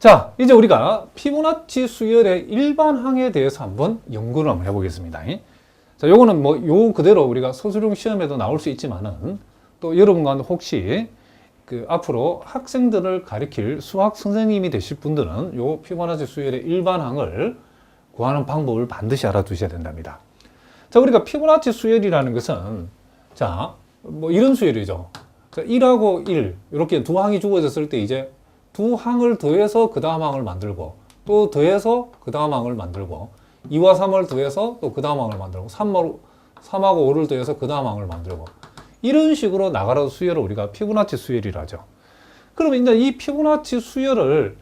자, 이제 우리가 피보나치 수열의 일반항에 대해서 한번 연구를 한번 해보겠습니다. 자, 요거는 뭐 요 그대로 우리가 서술형 시험에도 나올 수 있지만은 또 여러분과 혹시 그 앞으로 학생들을 가르칠 수학 선생님이 되실 분들은 요 피보나치 수열의 일반항을 구하는 방법을 반드시 알아두셔야 된답니다. 자, 우리가 피보나치 수열이라는 것은 자, 뭐 이런 수열이죠. 자, 1하고 1 이렇게 두 항이 주어졌을 때 이제 두 항을 더해서 그 다음 항을 만들고 또 더해서 그 다음 항을 만들고 2와 3을 더해서 또 그 다음 항을 만들고 3하고 5를 더해서 그 다음 항을 만들고 이런 식으로 나가는 수열을 우리가 피보나치 수열이라 하죠. 그러면 이제 이 피보나치 수열을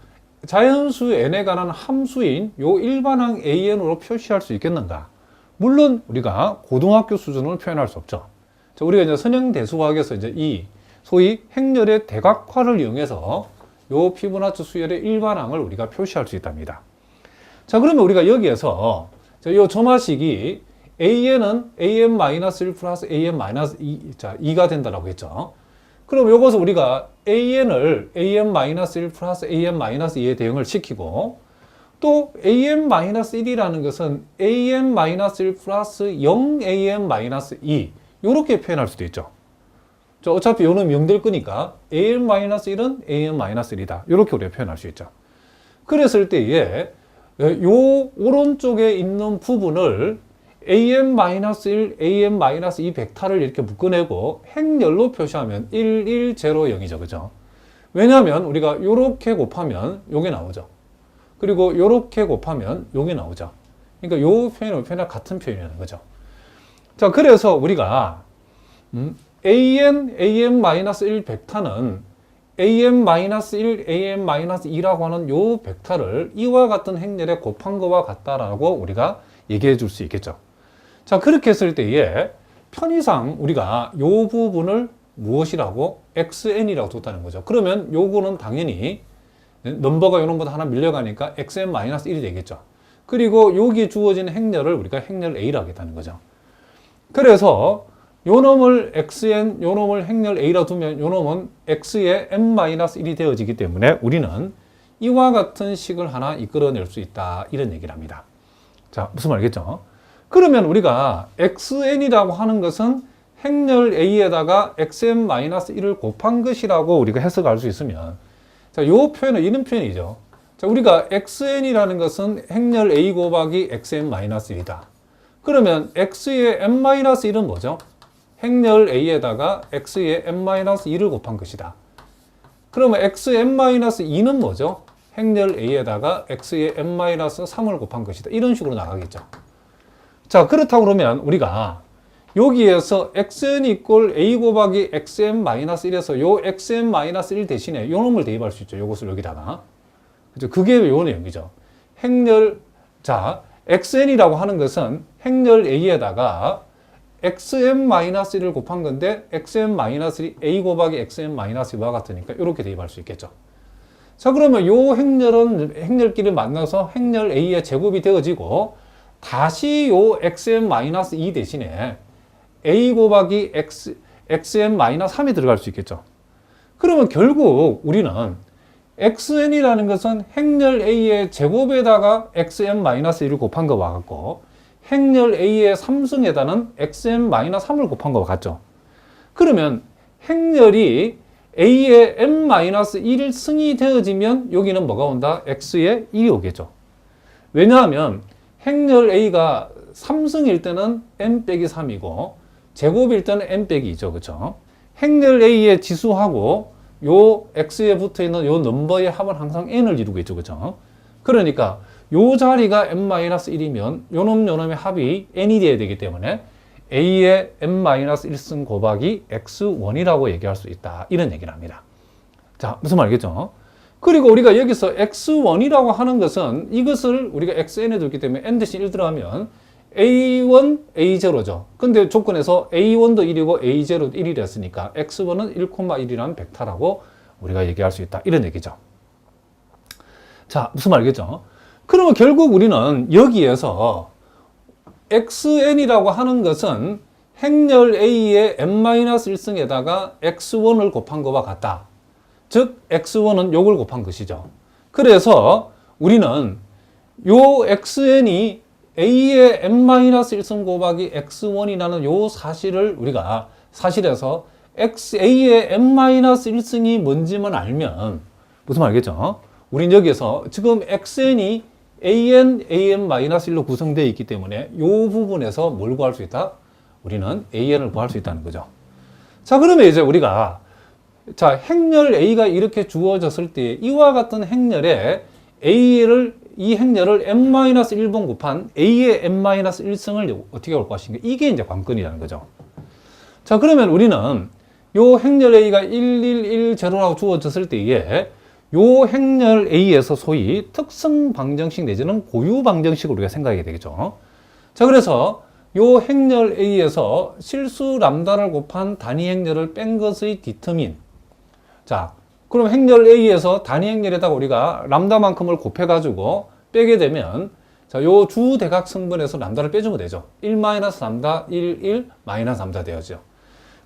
자연수 n에 관한 함수인 요 일반항 an으로 표시할 수 있겠는가? 물론 우리가 고등학교 수준을 표현할 수 없죠. 자, 우리가 이제 선형대수학에서 이제 이 소위 행렬의 대각화를 이용해서 요 피보나치 수열의 일반항을 우리가 표시할 수 있답니다. 자, 그러면 우리가 여기에서 요 점화식이 an은 an-1 플러스 an-2, 자, 2가 된다라고 했죠. 그럼 요것을 우리가 an을 an-1 플러스 an-2에 대응을 시키고 또 an-1이라는 것은 an-1 플러스 0an-2 요렇게 표현할 수도 있죠. 자, 어차피 요는 명될 거니까 an-1은 an-1이다. 이렇게 우리가 표현할 수 있죠. 그랬을 때에 요 오른쪽에 있는 부분을 an-1, an-2 벡터를 이렇게 묶어내고 행렬로 표시하면 1, 1, 0, 0이죠. 그죠? 왜냐하면 우리가 요렇게 곱하면 요게 나오죠. 그리고 요렇게 곱하면 요게 나오죠. 그러니까 요 표현은 같은 표현이라는 거죠. 자, 그래서 우리가 an-1 벡터는 an-1, an-2라고 하는 요 벡터를 이와 같은 행렬에 곱한 것과 같다라고 우리가 얘기해 줄 수 있겠죠. 자, 그렇게 했을 때에 편의상 우리가 요 부분을 무엇이라고? xn이라고 뒀다는 거죠. 그러면 요거는 당연히 넘버가 요 놈보다 하나 밀려가니까 xn-1이 되겠죠. 그리고 여기에 주어진 행렬을 우리가 행렬 a라고 하겠다는 거죠. 그래서 요 놈을 xn, 요 놈을 행렬 a라 두면 요 놈은 x의 n-1이 되어지기 때문에 우리는 이와 같은 식을 하나 이끌어낼 수 있다. 이런 얘기를 합니다. 자, 무슨 말이겠죠? 그러면 우리가 xn이라고 하는 것은 행렬 a에다가 xn-1을 곱한 것이라고 우리가 해석할 수 있으면 자, 요 표현은 이런 표현이죠. 자, 우리가 xn이라는 것은 행렬 a 곱하기 xn-1이다. 그러면 x의 n-1은 뭐죠? 행렬 a에다가 x의 n-2를 곱한 것이다. 그러면 xn-2는 뭐죠? 행렬 a에다가 x의 n-3을 곱한 것이다. 이런 식으로 나가겠죠. 자, 그렇다고 그러면 우리가 여기에서 xn 이꼴 a 곱하기 xn-1에서 요 xn-1 대신에 요 놈을 대입할 수 있죠. 요것을 여기다가. 그죠? 그게 요 내용이죠. 행렬, 자, xn이라고 하는 것은 행렬 a에다가 xn-1을 곱한 건데 xn-1이 a 곱하기 xn-2와 같으니까 이렇게 대입할 수 있겠죠. 자, 그러면 요 행렬은 행렬끼리 만나서 행렬 a의 제곱이 되어지고 다시 요 xn-2 대신에 a 곱하기 xn-3이 들어갈 수 있겠죠. 그러면 결국 우리는 xn이라는 것은 행렬 a의 제곱에다가 xn-1을 곱한 것과 같고 행렬 a의 3승에다는 xn-3을 곱한 것과 같죠. 그러면 행렬이 a의 n-1승이 되어지면 여기는 뭐가 온다? x의 1이 오겠죠. 왜냐하면 행렬 a가 3승일 때는 n-3이고 제곱일 때는 n-2죠. 그렇죠? 행렬 a의 지수하고 요 x에 붙어있는 요 넘버의 합은 항상 n을 이루고 있죠. 그렇죠? 그러니까 요 자리가 n-1이면 요놈의 합이 n이 돼야 되기 때문에 a의 n-1승 곱하기 x1이라고 얘기할 수 있다. 이런 얘기를 합니다. 자, 무슨 말이겠죠? 그리고 우리가 여기서 x1이라고 하는 것은 이것을 우리가 xn에 뒀기 때문에 n 대신 1 들어가면 a1, a0죠. 근데 조건에서 a1도 1이고 a0도 1이 됐으니까 x1은 1,1이라는 벡터라고 우리가 얘기할 수 있다. 이런 얘기죠. 자, 무슨 말이겠죠? 그러면 결국 우리는 여기에서 xn이라고 하는 것은 행렬 a의 n-1승에다가 x1을 곱한 것과 같다. 즉 x1은 요걸 곱한 것이죠. 그래서 우리는 요 xn이 a의 n-1승 곱하기 x1이라는 요 사실을 우리가 사실에서 a의 n-1승이 뭔지만 알면 무슨 말이겠죠? 우린 여기에서 지금 xn이 an-1로 구성되어 있기 때문에 이 부분에서 뭘 구할 수 있다? 우리는 an을 구할 수 있다는 거죠. 자, 그러면 이제 우리가 자, 행렬 a가 이렇게 주어졌을 때 이와 같은 행렬에 이 행렬을 n-1번 곱한 a의 n-1승을 어떻게 올 것인가? 이게 이제 관건이라는 거죠. 자, 그러면 우리는 요 행렬 a가 1110라고 주어졌을 때에 요 행렬 A에서 소위 특성 방정식 내지는 고유 방정식을 우리가 생각하게 되겠죠. 자, 그래서 요 행렬 A에서 실수 람다를 곱한 단위 행렬을 뺀 것의 디터민. 자, 그럼 행렬 A에서 단위 행렬에다가 우리가 람다만큼을 곱해가지고 빼게 되면 자, 요 주 대각 성분에서 람다를 빼주면 되죠. 1-람다, 1, -람다 되어죠.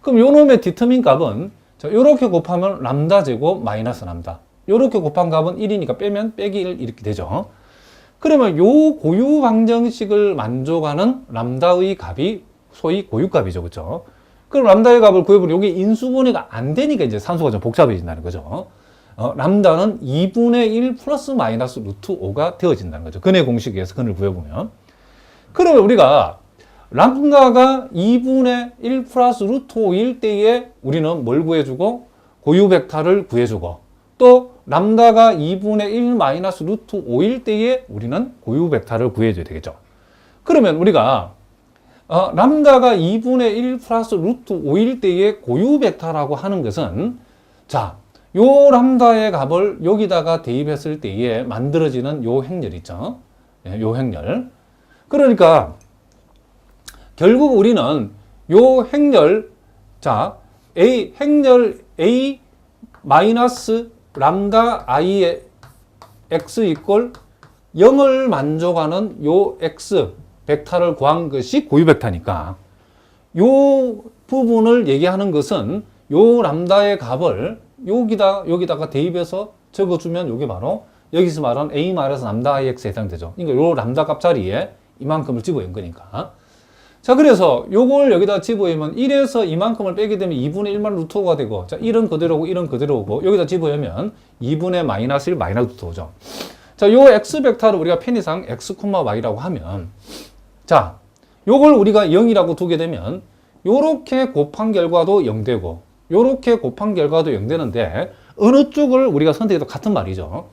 그럼 요 놈의 디터민 값은 자, 요렇게 곱하면 람다 제곱 마이너스 람다. 요렇게 곱한 값은 1이니까 빼면 빼기 1 이렇게 되죠. 그러면 요 고유 방정식을 만족하는 람다의 값이 소위 고유값이죠. 그렇죠? 그럼 람다의 값을 구해보면 여기 인수분해가 안 되니까 이제 산수가 좀 복잡해진다는 거죠. 람다는 2분의 1 플러스 마이너스 루트 5가 되어진다는 거죠. 근의 공식에 의해서 근을 구해보면. 그러면 우리가 람다가 2분의 1 플러스 루트 5일 때에 우리는 뭘 구해주고 고유 벡터를 구해주고 또 람다가 2분의 1 마이너스 루트 5일 때에 우리는 고유 벡터를 구해줘야 되겠죠. 그러면 우리가 람다가 2분의 1 플러스 루트 5일 때의 고유 벡터라고 하는 것은 자, 요 람다의 값을 여기다가 대입했을 때에 만들어지는 요 행렬 있죠. 요 행렬. 그러니까 결국 우리는 요 행렬 자, 행렬 A 마이너스 람다 i의 x 이꼴 0을 만족하는 요 x 벡터를 구한 것이 고유 벡터니까 요 부분을 얘기하는 것은 요 람다의 값을 여기다가 대입해서 적어주면 요게 바로 여기서 말하는 a 마이너스 람다 ix에 해당되죠. 그러니까 요 람다 값 자리에 이만큼을 집어넣은 거니까. 자, 그래서 요걸 여기다 집어넣으면 1에서 이만큼을 빼게 되면 2분의 1만 루트 5가 되고, 자, 1은 그대로고 1은 그대로고, 여기다 집어넣으면 2분의 마이너스 1 마이너스 루트 5죠. 자, 요 x 벡터를 우리가 편의상 x, y라고 하면, 자, 요걸 우리가 0이라고 두게 되면, 요렇게 곱한 결과도 0 되고, 요렇게 곱한 결과도 0 되는데, 어느 쪽을 우리가 선택해도 같은 말이죠.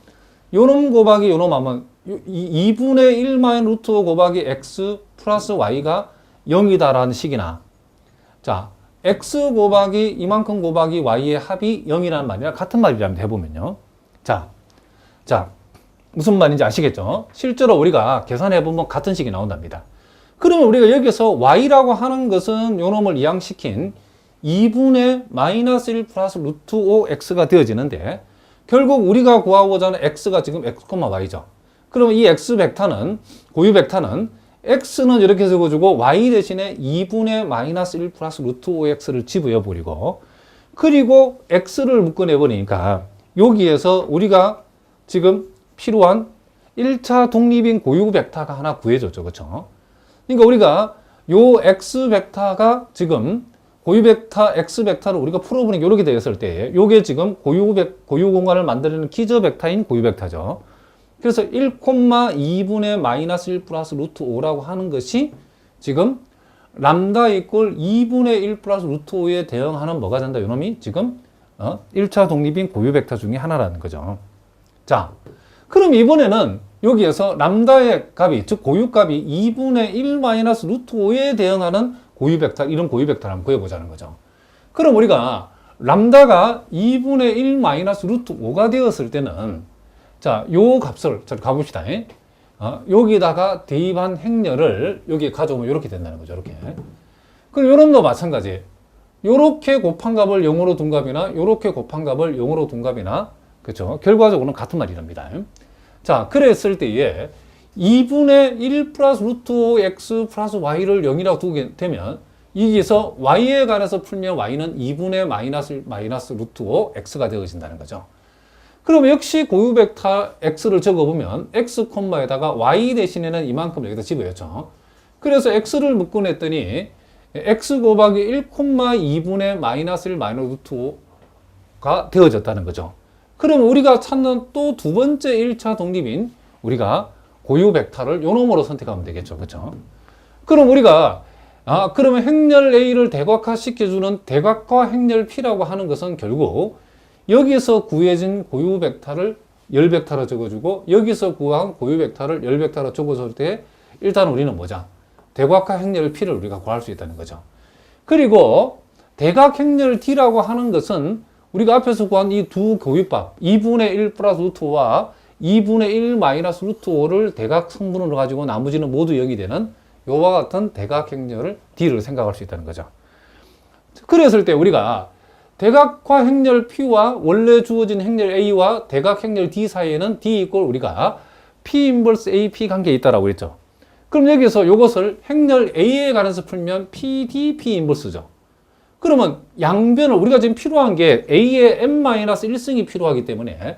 요놈 곱하기 요놈 하면, 2분의 1 마이너스 루트 5 곱하기 x 플러스 y가 0이다라는 식이나 자 x 곱하기 이만큼 곱하기 y의 합이 0이라는 말이랑 같은 말이라면 해보면요. 자 무슨 말인지 아시겠죠? 실제로 우리가 계산해보면 같은 식이 나온답니다. 그러면 우리가 여기서 y라고 하는 것은 요놈을 이항시킨 2분의 마이너스 1 플러스 루트 5x가 되어지는데 결국 우리가 구하고자 하는 x가 지금 x, y죠. 그러면 이 x 벡터는 고유 벡터는 x는 이렇게 적어주고 y 대신에 2분의 마이너스 1 플러스 루트 5x를 집어넣어버리고 그리고 x를 묶어내버리니까 여기에서 우리가 지금 필요한 1차 독립인 고유 벡터가 하나 구해줬죠. 그렇죠? 그러니까 우리가 요 x 벡터가 지금 고유 벡터 x 벡터를 우리가 풀어보니까 이렇게 되었을 때 요게 지금 고유 공간을 만드는 기저 벡터인 고유 벡터죠. 그래서 1,2분의 마이너스 1 플러스 루트 5라고 하는 것이 지금 람다 이꼴 2분의 1 플러스 루트 5에 대응하는 뭐가 된다? 이놈이 지금 1차 독립인 고유 벡터 중에 하나라는 거죠. 자, 그럼 이번에는 여기에서 람다의 값이 즉 고유값이 2분의 1 마이너스 루트 5에 대응하는 고유 벡터 이런 고유 벡터를 한번 구해보자는 거죠. 그럼 우리가 람다가 2분의 1 마이너스 루트 5가 되었을 때는 자, 요 값을 자, 가봅시다. 여기다가 대입한 행렬을 여기에 가져오면 이렇게 된다는 거죠. 이렇게. 그럼 요놈도 마찬가지. 요렇게 곱한 값을 0으로 둔 값이나 요렇게 곱한 값을 0으로 둔 값이나 그렇죠. 결과적으로는 같은 말이랍니다. 자, 그랬을 때에 2분의 1 플러스 루트 5x 플러스 y를 0이라고 두게 되면 여기서 y에 관해서 풀면 y는 2분의 마이너스 루트 5x가 되어진다는 거죠. 그럼 역시 고유 벡터 x를 적어보면 x 콤마에다가 y 대신에는 이만큼 여기다 집어였죠. 그래서 x를 묶어냈더니 x 곱하기 1, 2분의 마이너스 1 마이너스 루트 5가 되어졌다는 거죠. 그럼 우리가 찾는 또 두 번째 1차 독립인 우리가 고유 벡터를 요 놈으로 선택하면 되겠죠. 그렇죠? 그럼 우리가 그러면 행렬 A를 대각화 시켜주는 대각화 행렬 P라고 하는 것은 결국 여기서 구해진 고유 벡터를 열 벡터로 적어주고 여기서 구한 고유 벡터를 열 벡터로 적어줄 때 일단 우리는 뭐죠? 대각화 행렬 P를 우리가 구할 수 있다는 거죠. 그리고 대각 행렬 D라고 하는 것은 우리가 앞에서 구한 이 두 고유값 2분의 1 플러스 루트 5와 2분의 1 마이너스 루트 5를 대각 성분으로 가지고 나머지는 모두 0이 되는 요와 같은 대각 행렬 D를 생각할 수 있다는 거죠. 그랬을 때 우리가 대각화 행렬 P와 원래 주어진 행렬 A와 대각 행렬 D 사이에는 D 이꼴 우리가 P 인버스 AP 관계에 있다라고 했죠. 그럼 여기서 이것을 행렬 A에 관해서 풀면 PD P 인버스죠. 그러면 양변을 우리가 지금 필요한 게 A의 n-1승이 필요하기 때문에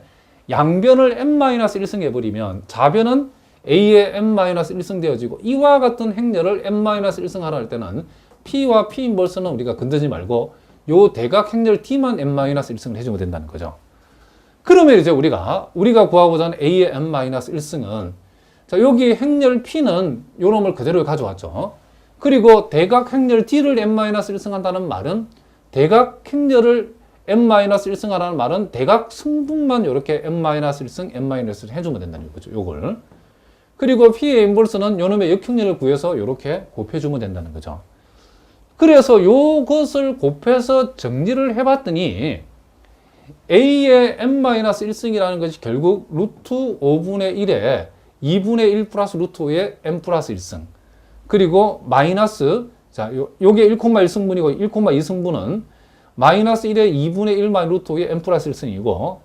양변을 n-1승 해버리면 좌변은 A의 n-1승 되어지고 이와 같은 행렬을 n-1승 하라 할 때는 P와 P 인버스는 우리가 건드지 말고 요 대각 행렬 T만 n-1승을 해주면 된다는 거죠. 그러면 이제 우리가 구하고자 하는 A의 n-1승은 자, 여기 행렬 P는 요 놈을 그대로 가져왔죠. 그리고 대각 행렬 D를 n-1승 한다는 말은 대각 행렬을 n-1승 하라는 말은 대각 승분만 이렇게 n-1승, n-1승 해주면 된다는 거죠. 요걸. 그리고 P의 인버스는 요 놈의 역행렬을 구해서 이렇게 곱해주면 된다는 거죠. 그래서 요것을 곱해서 정리를 해봤더니 A의 n-1승이라는 것이 결국 루트 5분의 1에 2분의 1 플러스 루트 5의 n 플러스 1승 그리고 마이너스 자 요게 1,1승분이고 1,2승분은 마이너스 1의 2분의 1 마이너스 루트 5의 n 플러스 1승이고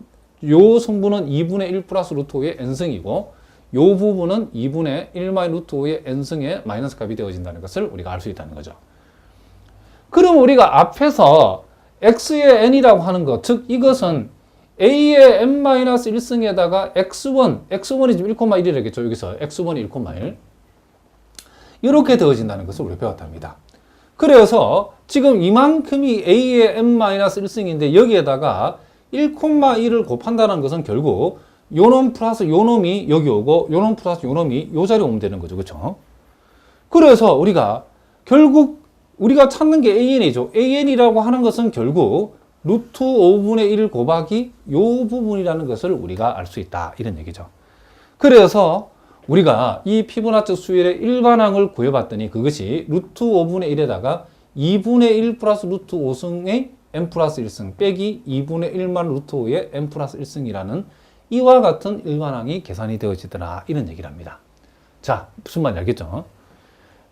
요 성분은 2분의 1 플러스 루트 5의 n승이고 요 부분은 2분의 1 마이너스 루트 5의 n승의 마이너스 값이 되어진다는 것을 우리가 알 수 있다는 거죠. 그럼 우리가 앞에서 x의 n이라고 하는 것, 즉 이것은 a의 n-1승에다가 x1이 지금 1,1이라겠죠. 여기서 x1이 1,1 이렇게 되어진다는 것을 우리가 배웠답니다. 그래서 지금 이만큼이 a의 n-1승인데 여기에다가 1,1을 곱한다는 것은 결국 요놈 플러스 요놈이 여기 오고 요놈 플러스 요놈이 요 자리에 오면 되는 거죠. 그렇죠? 그래서 우리가 결국 우리가 찾는 게 AN이죠. AN이라고 하는 것은 결국 루트 5분의 1 곱하기 요 부분이라는 것을 우리가 알 수 있다. 이런 얘기죠. 그래서 우리가 이 피보나치 수열의 일반항을 구해봤더니 그것이 루트 5분의 1에다가 2분의 1 플러스 루트 5승의 n 플러스 1승 빼기 2분의 1만 루트 5의 n 플러스 1승이라는 이와 같은 일반항이 계산이 되어지더라. 이런 얘기를 합니다. 자, 무슨 말인지 알겠죠?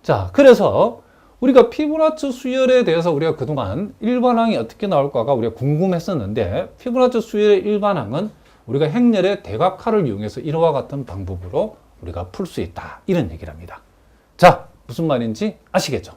자, 그래서 우리가 피보나치 수열에 대해서 우리가 그동안 일반항이 어떻게 나올까가 우리가 궁금했었는데 피보나치 수열의 일반항은 우리가 행렬의 대각화를 이용해서 이와 같은 방법으로 우리가 풀 수 있다. 이런 얘기를 합니다. 자, 무슨 말인지 아시겠죠?